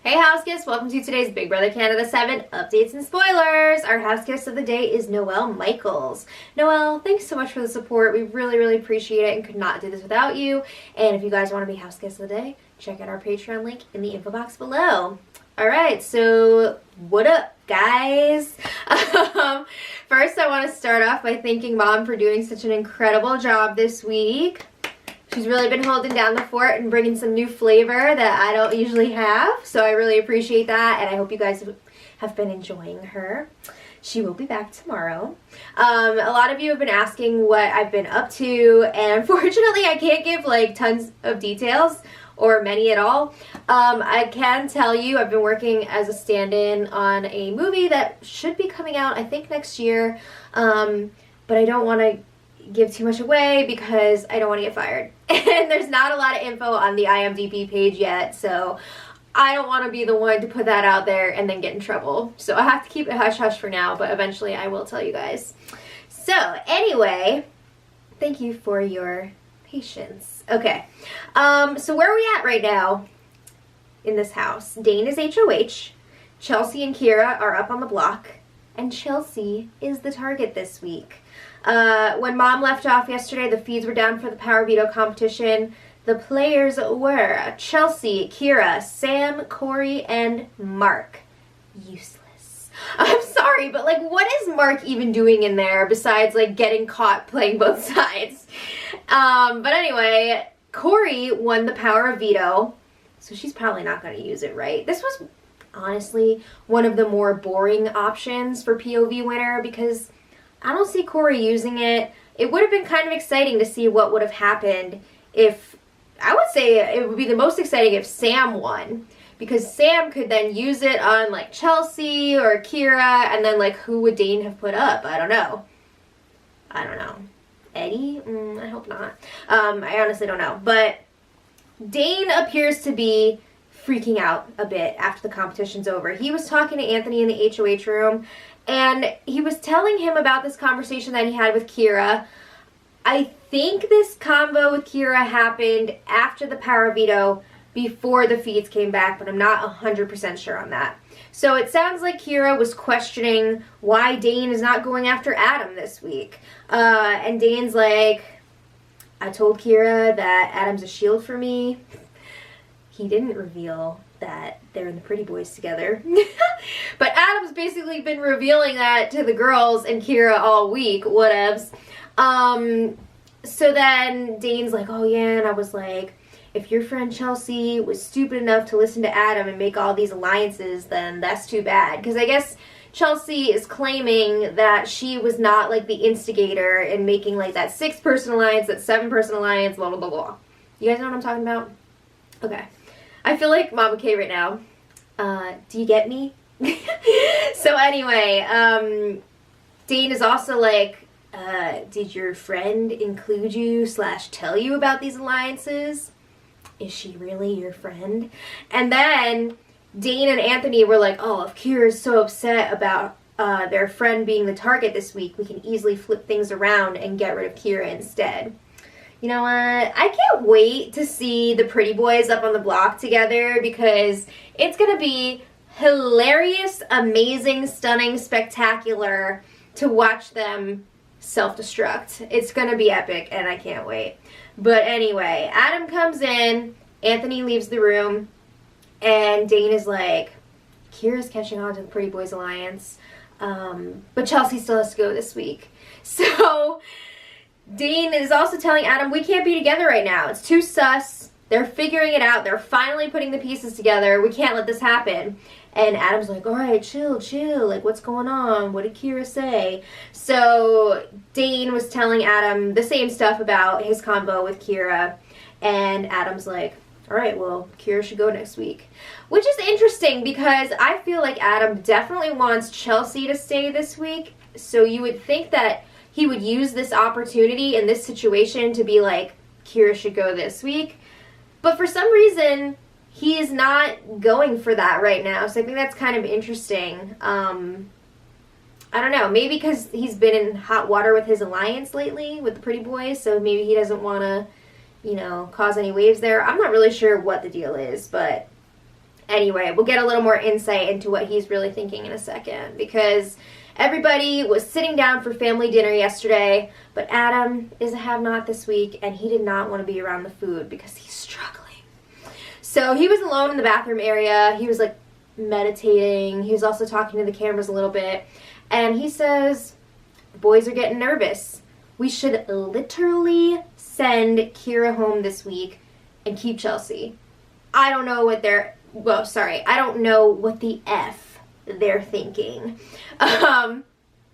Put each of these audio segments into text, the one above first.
Hey house guests, welcome to today's Big Brother Canada 7 updates and spoilers. Our house guest of the day is Noelle Michaels. Noelle, thanks so much for the support. We really appreciate it and could not do this without you. And if you guys want to be house guest of the day, check out our Patreon link in the info box below. Alright, so what up guys? First I want to start off by thanking Mom for doing such an incredible job this week. She's really been holding down the fort and bringing some new flavor that I don't usually have. So I really appreciate that, and I hope you guys have been enjoying her. She will be back tomorrow. A lot of you have been asking what I've been up to, and unfortunately I can't give like tons of details or many at all. I can tell you I've been working as a stand-in on a movie that should be coming out I think next year, but I don't want to give too much away because I don't want to get fired. And there's not a lot of info on the IMDb page yet, so I don't want to be the one to put that out there and then get in trouble. So I have to keep it hush-hush for now, but eventually I will tell you guys. So anyway, thank you for your patience. Okay, so where are we at right now in this house? Dane is HOH, Chelsea and Kira are up on the block, and Chelsea is the target this week. When Mom left off yesterday, the feeds were down for the Power Veto competition. The players were Chelsea, Kira, Sam, Corey, and Mark. Useless. I'm sorry, but like, what is Mark even doing in there besides like getting caught playing both sides? But anyway, Corey won the Power of Veto, so she's probably not going to use it, right? This was honestly one of the more boring options for POV winner because I don't see Corey using it. It would have been kind of exciting to see what would have happened if, I would say it would be the most exciting if Sam won. Because Sam could then use it on like Chelsea or Kira, and then like who would Dane have put up? I don't know. Eddie? I hope not. I honestly don't know. But Dane appears to be freaking out a bit after the competition's over. He was talking to Anthony in the HOH room, and he was telling him about this conversation that he had with Kira. I think this combo with Kira happened after the Power Veto, before the feeds came back, but I'm not 100% sure on that. So it sounds like Kira was questioning why Dane is not going after Adam this week. And Dane's like, I told Kira that Adam's a shield for me. He didn't reveal that they're in the Pretty Boys together. But Adam's basically been revealing that to the girls and Kira all week, whatevs. So then Dane's like, oh yeah, and I was like, if your friend Chelsea was stupid enough to listen to Adam and make all these alliances, then that's too bad. Because I guess Chelsea is claiming that she was not like the instigator in making like that 6-person alliance, that 7-person alliance, blah, blah, blah, blah. You guys know what I'm talking about? Okay. I feel like Mama K right now. Do you get me? So anyway, Dane is also like, did your friend include you / tell you about these alliances? Is she really your friend? And then Dane and Anthony were like, oh, if Kira's so upset about their friend being the target this week, we can easily flip things around and get rid of Kira instead. You know what? I can't wait to see the Pretty Boys up on the block together because it's going to be hilarious, amazing, stunning, spectacular to watch them self-destruct. It's going to be epic and I can't wait. But anyway, Adam comes in, Anthony leaves the room, and Dane is like, Kira's catching on to the Pretty Boys Alliance, but Chelsea still has to go this week. So Dane is also telling Adam, we can't be together right now. It's too sus. They're figuring it out. They're finally putting the pieces together. We can't let this happen. And Adam's like, all right, chill. Like, what's going on? What did Kira say? So Dane was telling Adam the same stuff about his combo with Kira. And Adam's like, all right, well, Kira should go next week. Which is interesting because I feel like Adam definitely wants Chelsea to stay this week. So you would think that he would use this opportunity in this situation to be like, Kira should go this week. But for some reason, he is not going for that right now. So I think that's kind of interesting. I don't know. Maybe because he's been in hot water with his alliance lately with the Pretty Boys. So maybe he doesn't want to, you know, cause any waves there. I'm not really sure what the deal is. But Anyway, we'll get a little more insight into what he's really thinking in a second, because everybody was sitting down for family dinner yesterday, but Adam is a have-not this week, and he did not want to be around the food because he's struggling. So he was alone in the bathroom area. He was like meditating. He was also talking to the cameras a little bit, and he says, the boys are getting nervous. We should literally send Kira home this week and keep Chelsea. I don't know what I don't know what the F they're thinking.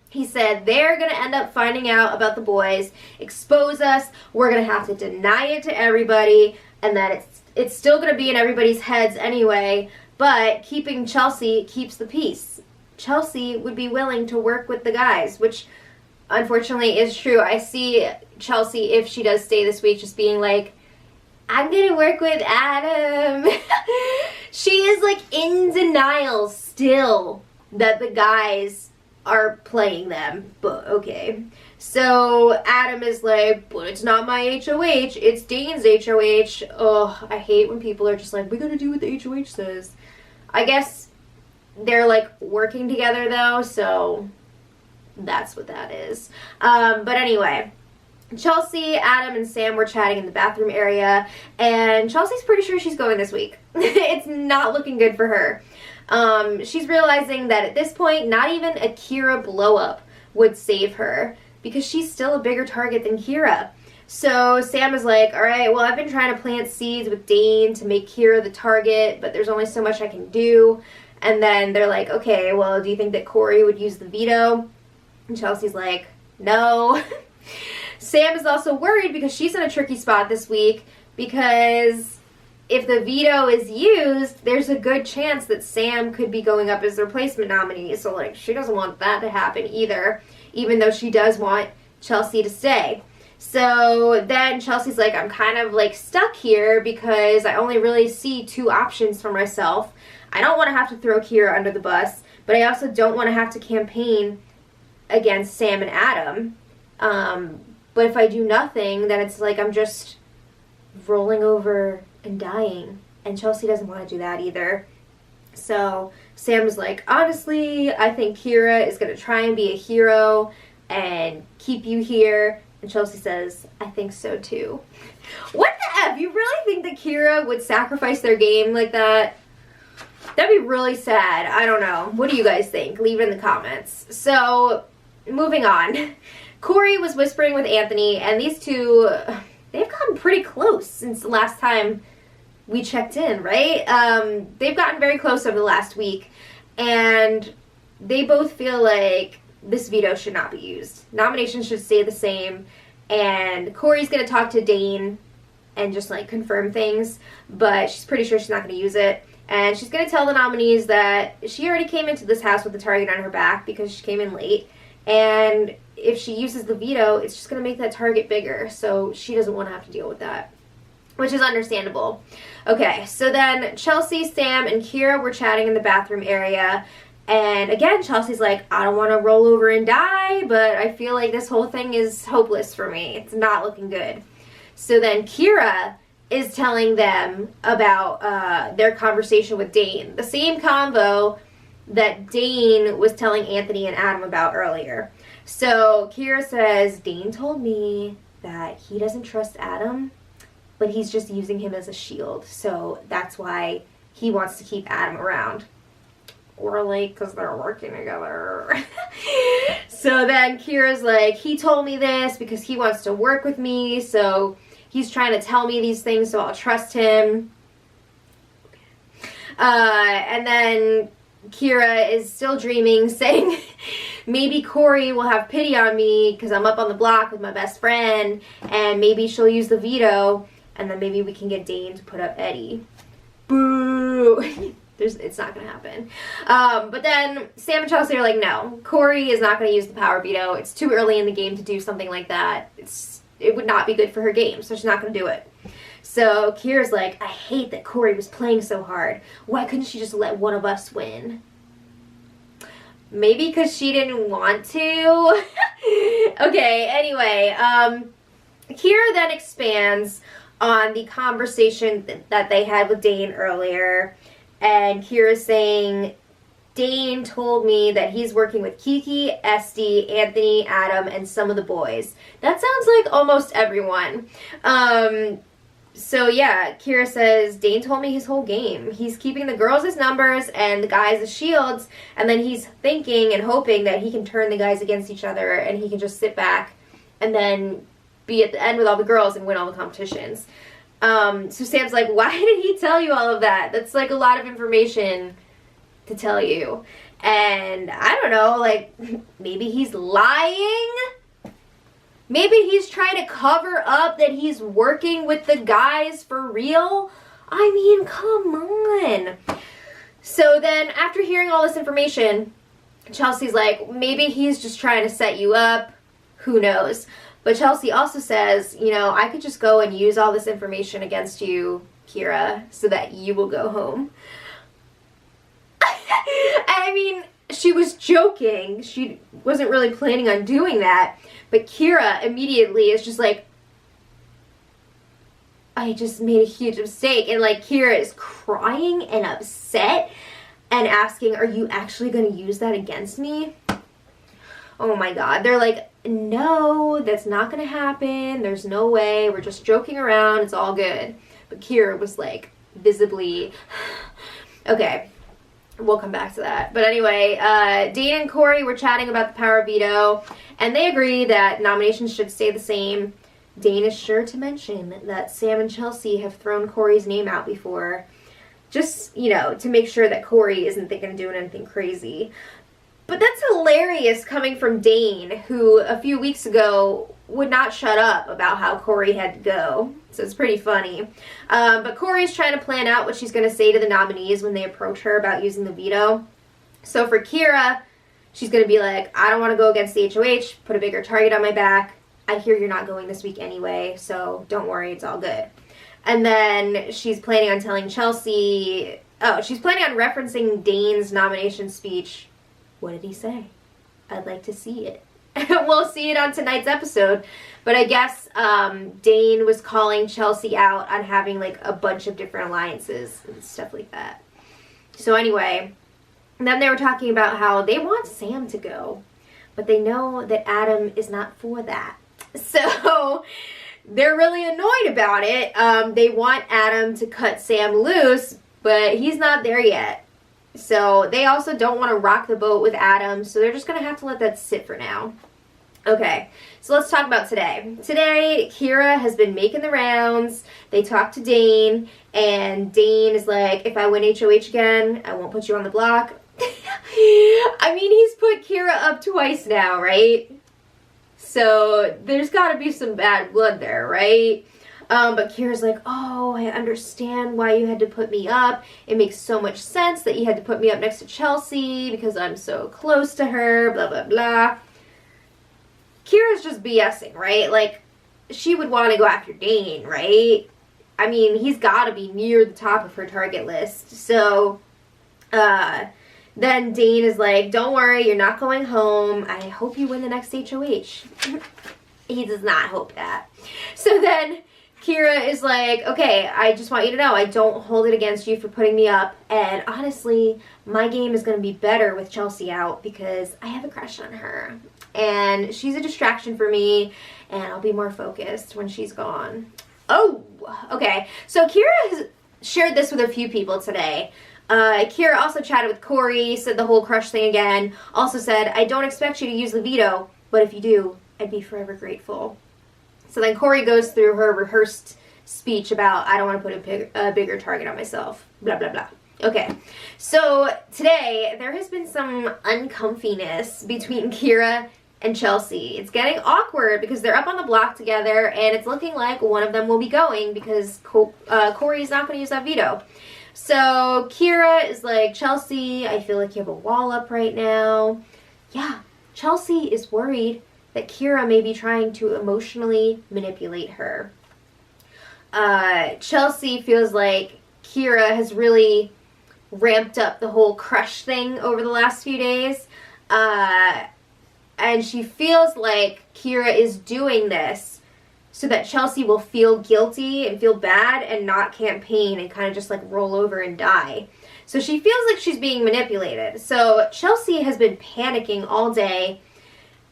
He said they're going to end up finding out about the boys, expose us, we're going to have to deny it to everybody, and that it's still going to be in everybody's heads anyway, but keeping Chelsea keeps the peace. Chelsea would be willing to work with the guys, which unfortunately is true. I see Chelsea, if she does stay this week, just being like, I'm going to work with Adam. She is like in denial still that the guys are playing them, but okay. So Adam is like, but it's not my HOH, it's Dane's HOH. Oh, I hate when people are just like, we gotta do what the HOH says. I guess they're like working together though, so that's what that is. But anyway, Chelsea, Adam, and Sam were chatting in the bathroom area, and Chelsea's pretty sure she's going this week. It's not looking good for her. She's realizing that at this point, not even a Kira blow-up would save her, because she's still a bigger target than Kira. So Sam is like, alright, well, I've been trying to plant seeds with Dane to make Kira the target, but there's only so much I can do. And then they're like, okay, well, do you think that Corey would use the veto? And Chelsea's like, no. Sam is also worried because she's in a tricky spot this week, because if the veto is used, there's a good chance that Sam could be going up as the replacement nominee. So, like, she doesn't want that to happen either, even though she does want Chelsea to stay. So then Chelsea's like, I'm kind of, like, stuck here because I only really see two options for myself. I don't want to have to throw Kira under the bus, but I also don't want to have to campaign against Sam and Adam. But if I do nothing, then it's like I'm just rolling over and dying. And Chelsea doesn't want to do that either. So Sam is like, honestly, I think Kira is going to try and be a hero and keep you here. And Chelsea says, I think so too. What the F? You really think that Kira would sacrifice their game like that? That'd be really sad. I don't know. What do you guys think? Leave it in the comments. So, moving on. Corey was whispering with Anthony, and these two, they've gotten pretty close since the last time we checked in, right? They've gotten very close over the last week, and they both feel like this veto should not be used. Nominations should stay the same, and Corey's going to talk to Dane and just, like, confirm things, but she's pretty sure she's not going to use it. And she's going to tell the nominees that she already came into this house with the target on her back because she came in late, and if she uses the veto, it's just going to make that target bigger, so she doesn't want to have to deal with that, which is understandable. Okay, so then Chelsea, Sam, and Kira were chatting in the bathroom area, and again, Chelsea's like, I don't want to roll over and die, but I feel like this whole thing is hopeless for me. It's not looking good. So then Kira is telling them about their conversation with Dane, the same convo that Dane was telling Anthony and Adam about earlier. So Kira says, Dane told me that he doesn't trust Adam, but he's just using him as a shield. So that's why he wants to keep Adam around. Or like, because they're working together. So then Kira's like, he told me this because he wants to work with me, so he's trying to tell me these things, so I'll trust him. And then Kira is still dreaming, saying maybe Corey will have pity on me because I'm up on the block with my best friend, and maybe she'll use the veto, and then maybe we can get Dane to put up Eddie. Boo! It's not going to happen. But then Sam and Chelsea are like, no, Corey is not going to use the power veto. It's too early in the game to do something like that. It would not be good for her game, so she's not going to do it. So Kira's like, I hate that Corey was playing so hard. Why couldn't she just let one of us win? Maybe because she didn't want to. Okay, anyway, Kira then expands on the conversation that they had with Dane earlier. and Kira's saying, Dane told me that he's working with Kiki, Esty, Anthony, Adam, and some of the boys. That sounds like almost everyone. So yeah, Kira says, Dane told me his whole game. He's keeping the girls as numbers and the guys as shields, and then he's thinking and hoping that he can turn the guys against each other and he can just sit back and then be at the end with all the girls and win all the competitions. So Sam's like, why did he tell you all of that? That's like a lot of information to tell you. And I don't know, like, maybe he's lying? Maybe he's trying to cover up that he's working with the guys for real? I mean, come on. So then after hearing all this information, Chelsea's like, maybe he's just trying to set you up. Who knows? But Chelsea also says, you know, I could just go and use all this information against you, Kira, so that you will go home. I mean, she was joking. She wasn't really planning on doing that. But Kira immediately is just like, I just made a huge mistake. And like Kira is crying and upset and asking, are you actually going to use that against me? Oh my God. They're like, no, that's not going to happen. There's no way. We're just joking around. It's all good. But Kira was like visibly, okay. We'll come back to that. But anyway, Dane and Corey were chatting about the power of veto, and they agree that nominations should stay the same. Dane is sure to mention that Sam and Chelsea have thrown Corey's name out before, just, you know, to make sure that Corey isn't thinking of doing anything crazy. But that's hilarious coming from Dane, who a few weeks ago would not shut up about how Corey had to go. So it's pretty funny. But Corey's trying to plan out what she's going to say to the nominees when they approach her about using the veto. So for Kira, she's going to be like, I don't want to go against the HOH, put a bigger target on my back. I hear you're not going this week anyway, so don't worry, it's all good. And then she's planning on telling Chelsea, she's planning on referencing Dane's nomination speech. What did he say? I'd like to see it. We'll see it on tonight's episode. But I guess Dane was calling Chelsea out on having like a bunch of different alliances and stuff like that. So anyway, then they were talking about how they want Sam to go, but they know that Adam is not for that. So they're really annoyed about it. They want Adam to cut Sam loose, but he's not there yet. So they also don't want to rock the boat with Adam, so they're just going to have to let that sit for now. Okay, so let's talk about today. Today, Kira has been making the rounds. They talked to Dane, and Dane is like, if I win HOH again, I won't put you on the block. I mean, he's put Kira up twice now, right? So there's got to be some bad blood there, right? But Kira's like, oh, I understand why you had to put me up. It makes so much sense that you had to put me up next to Chelsea because I'm so close to her, blah, blah, blah. Kira's just BSing, right? Like, she would want to go after Dane, right? I mean, he's got to be near the top of her target list. So, then Dane is like, don't worry, you're not going home. I hope you win the next HOH. He does not hope that. So then Kira is like, okay, I just want you to know I don't hold it against you for putting me up. And honestly, my game is going to be better with Chelsea out because I have a crush on her. And she's a distraction for me, and I'll be more focused when she's gone. Oh, okay. So Kira has shared this with a few people today. Kira also chatted with Corey, said the whole crush thing again. Also said, I don't expect you to use the veto, but if you do, I'd be forever grateful. So then Corey goes through her rehearsed speech about, I don't want to put a bigger target on myself, blah, blah, blah. Okay, so today there has been some uncomfiness between Kira and Chelsea. It's getting awkward because they're up on the block together, and it's looking like one of them will be going because Corey's not going to use that veto. So Kira is like, Chelsea, I feel like you have a wall up right now. Yeah, Chelsea is worried that Kira may be trying to emotionally manipulate her. Chelsea feels like Kira has really ramped up the whole crush thing over the last few days. And she feels like Kira is doing this so that Chelsea will feel guilty and feel bad and not campaign and kind of just like roll over and die. So she feels like she's being manipulated. So Chelsea has been panicking all day,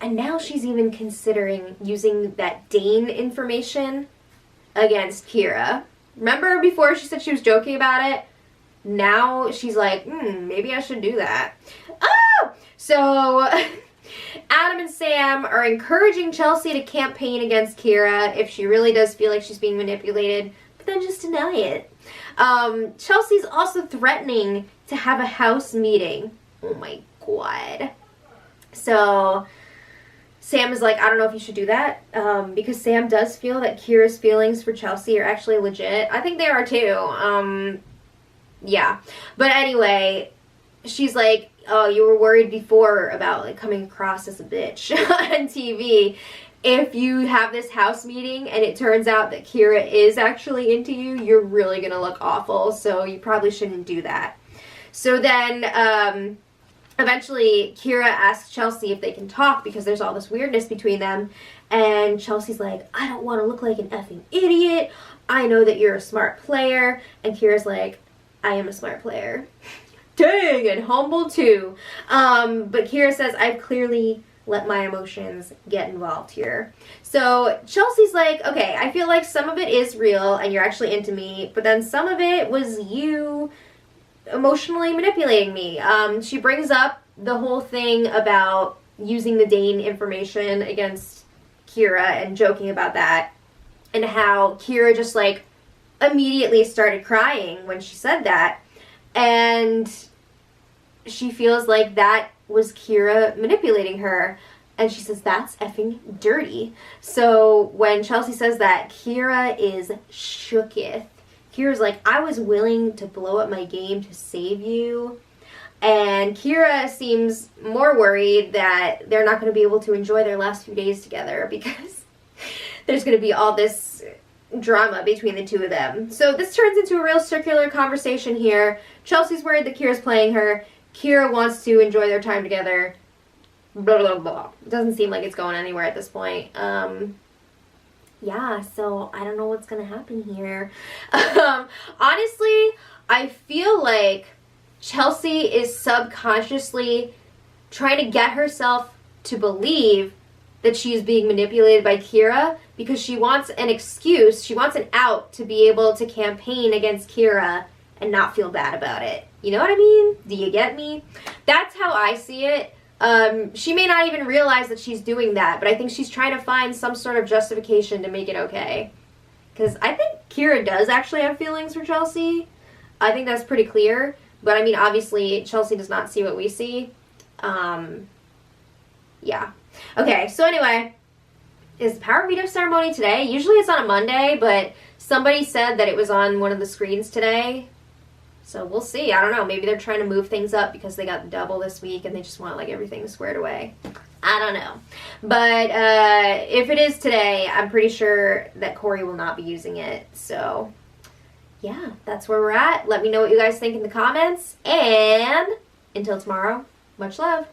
and now she's even considering using that Dane information against Kira. Remember before she said she was joking about it? Now she's like, maybe I should do that. Oh! So Adam and Sam are encouraging Chelsea to campaign against Kira if she really does feel like she's being manipulated, but then just deny it. Chelsea's also threatening to have a house meeting. Oh my god. So Sam is like, I don't know if you should do that, because Sam does feel that Kira's feelings for Chelsea are actually legit. I think they are too. Yeah. But anyway, she's like, oh, you were worried before about like coming across as a bitch on TV. If you have this house meeting and it turns out that Kira is actually into you, you're really gonna look awful, so you probably shouldn't do that. So then, eventually, Kira asks Chelsea if they can talk because there's all this weirdness between them, and Chelsea's like, I don't want to look like an effing idiot. I know that you're a smart player. And Kira's like, I am a smart player. Dang, and humble too. But Kira says, I've clearly let my emotions get involved here. So Chelsea's like, okay, I feel like some of it is real and you're actually into me, but then some of it was you emotionally manipulating me. She brings up the whole thing about using the Dane information against Kira and joking about that, and how Kira just like immediately started crying when she said that, and she feels like that was Kira manipulating her, and she says that's effing dirty. So when Chelsea says that, Kira is shooketh. Kira's like, I was willing to blow up my game to save you. And Kira seems more worried that they're not going to be able to enjoy their last few days together because there's going to be all this drama between the two of them. So this turns into a real circular conversation here. Chelsea's worried that Kira's playing her. Kira wants to enjoy their time together. Blah, blah, blah. It doesn't seem like it's going anywhere at this point. Yeah, so I don't know what's going to happen here. Honestly, I feel like Chelsea is subconsciously trying to get herself to believe that she is being manipulated by Kira because she wants an excuse, she wants an out to be able to campaign against Kira and not feel bad about it. You know what I mean? Do you get me? That's how I see it. She may not even realize that she's doing that, but I think she's trying to find some sort of justification to make it okay. Because I think Kira does actually have feelings for Chelsea. I think that's pretty clear. But I mean, obviously, Chelsea does not see what we see. Yeah. Okay, so anyway, is the Power Veto ceremony today? Usually it's on a Monday, but somebody said that it was on one of the screens today. So we'll see. I don't know. Maybe they're trying to move things up because they got the double this week and they just want like everything squared away. I don't know. But if it is today, I'm pretty sure that Corey will not be using it. So yeah, that's where we're at. Let me know what you guys think in the comments. And until tomorrow, much love.